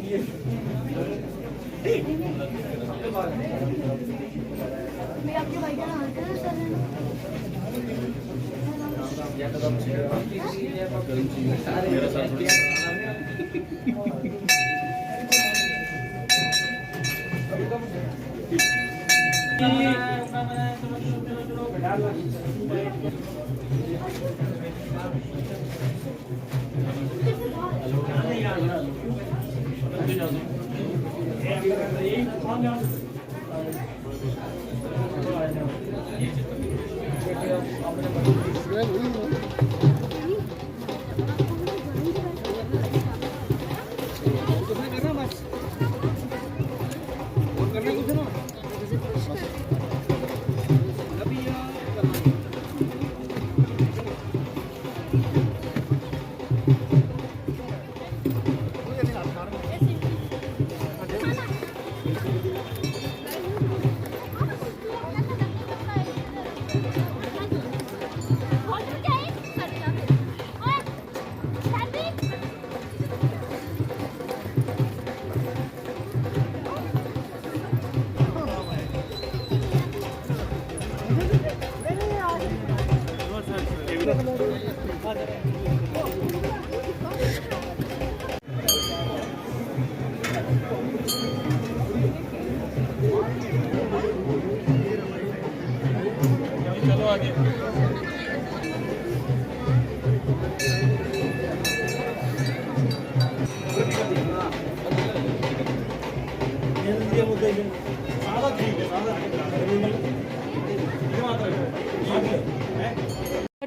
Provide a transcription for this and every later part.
और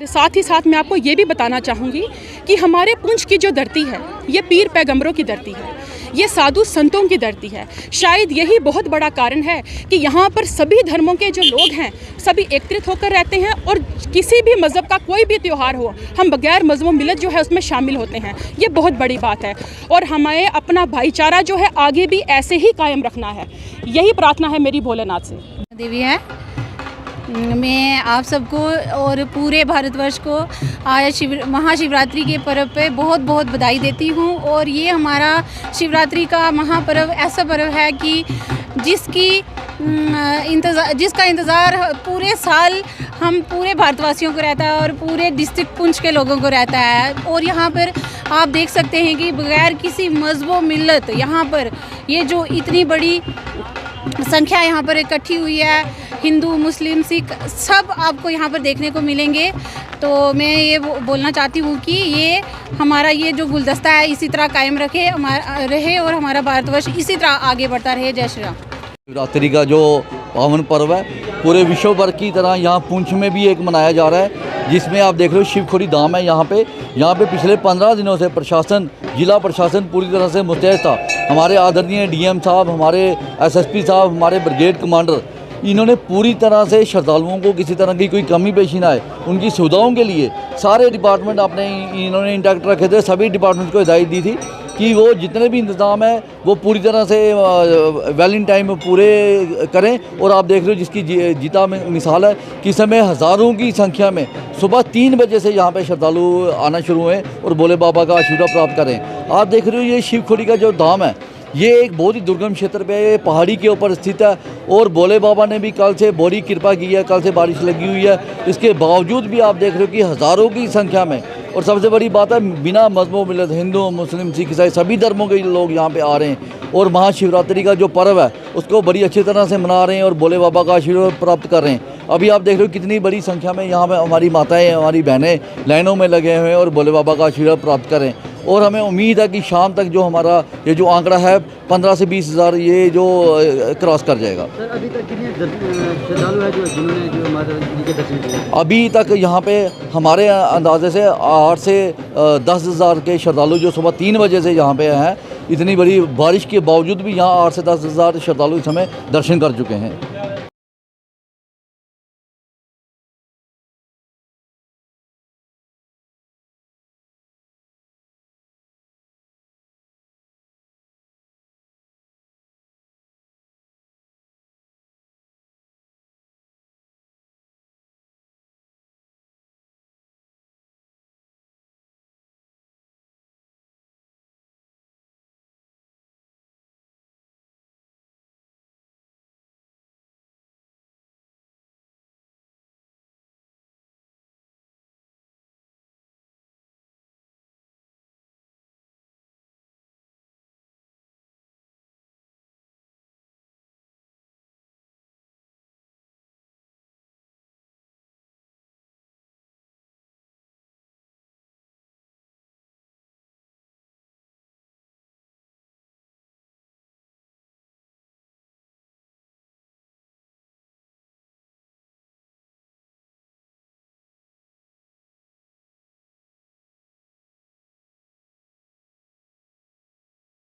साथ ही साथ मैं आपको ये भी बताना चाहूँगी कि हमारे पुंछ की जो धरती है ये पीर पैगंबरों की धरती है, ये साधु संतों की धरती है। शायद यही बहुत बड़ा कारण है कि यहाँ पर सभी धर्मों के जो लोग हैं सभी एकत्रित होकर रहते हैं और किसी भी मज़हब का कोई भी त्यौहार हो हम बगैर मज़हब मिलत जो है उसमें शामिल होते हैं। ये बहुत बड़ी बात है और हमें अपना भाईचारा जो है आगे भी ऐसे ही कायम रखना है। यही प्रार्थना है मेरी भोलेनाथ से। देवी है, मैं आप सबको और पूरे भारतवर्ष को आज महाशिवरात्रि के पर्व पे बहुत बहुत बधाई देती हूँ। और ये हमारा शिवरात्रि का महापर्व ऐसा पर्व है कि जिसका इंतज़ार पूरे साल हम पूरे भारतवासियों को रहता है और पूरे डिस्ट्रिक्ट पुंछ के लोगों को रहता है। और यहाँ पर आप देख सकते हैं कि बगैर किसी मज़हब मिल्लत यहाँ पर ये जो इतनी बड़ी संख्या यहाँ पर इकट्ठी हुई है, हिंदू मुस्लिम सिख सब आपको यहाँ पर देखने को मिलेंगे। तो मैं ये बोलना चाहती हूँ कि ये हमारा ये जो गुलदस्ता है इसी तरह कायम रहे और हमारा भारतवर्ष इसी तरह आगे बढ़ता रहे। जय श्री राम। शिवरात्रि का जो पावन पर्व है पूरे विश्व भर की तरह यहाँ पुंछ में भी एक मनाया जा रहा है, जिसमें आप देख रहे हो शिवखोड़ी धाम है। यहाँ पे पिछले 15 दिनों से प्रशासन, जिला प्रशासन पूरी तरह से मुस्तैद था। हमारे आदरणीय डीएम साहब, हमारे एसएसपी साहब, हमारे ब्रिगेड कमांडर, इन्होंने पूरी तरह से श्रद्धालुओं को किसी तरह की कोई कमी पेशी ना आए उनकी सुविधाओं के लिए सारे डिपार्टमेंट इन्होंने इंटैक्ट रखे थे। सभी डिपार्टमेंट को हिदायत दी थी कि वो जितने भी इंतज़ाम है वो पूरी तरह से वेल इन टाइम पूरे करें। और आप देख रहे हो जिसकी जीता मिसाल है कि समय हज़ारों की संख्या में सुबह 3 बजे से यहाँ पे श्रद्धालु आना शुरू हुए और भोले बाबा का आशीर्वाद प्राप्त करें। आप देख रहे हो ये शिवखोड़ी का जो धाम है ये एक बहुत ही दुर्गम क्षेत्र पे पहाड़ी के ऊपर स्थित है और भोले बाबा ने भी कल से बड़ी कृपा की है। कल से बारिश लगी हुई है, इसके बावजूद भी आप देख रहे हो कि हज़ारों की संख्या में, और सबसे बड़ी बात है बिना मज़हबों मिलत हिंदू मुस्लिम सिख ईसाई सभी धर्मों के लोग यहाँ पे आ रहे हैं और महाशिवरात्रि का जो पर्व है उसको बड़ी अच्छी तरह से मना रहे हैं और भोले बाबा का आशीर्वाद प्राप्त कर रहे हैं। अभी आप देख रहे हो कितनी बड़ी संख्या में यहाँ पे हमारी माताएँ, हमारी बहनें लाइनों में लगे हुए हैं और भोले बाबा का आशीर्वाद प्राप्त करें। और हमें उम्मीद है कि शाम तक जो हमारा ये जो आंकड़ा है 15 से 20 हज़ार ये जो क्रॉस कर जाएगा। सर अभी तक कितने श्रद्धालु है जिन्होंने जो माता जी के दर्शन किए? अभी तक यहाँ पे हमारे अंदाजे से 8 से 10 हज़ार के श्रद्धालु जो सुबह 3 बजे से यहाँ पे हैं। इतनी बड़ी बारिश के बावजूद भी यहाँ 8 से 10 हज़ार श्रद्धालु इस समय दर्शन कर चुके हैं।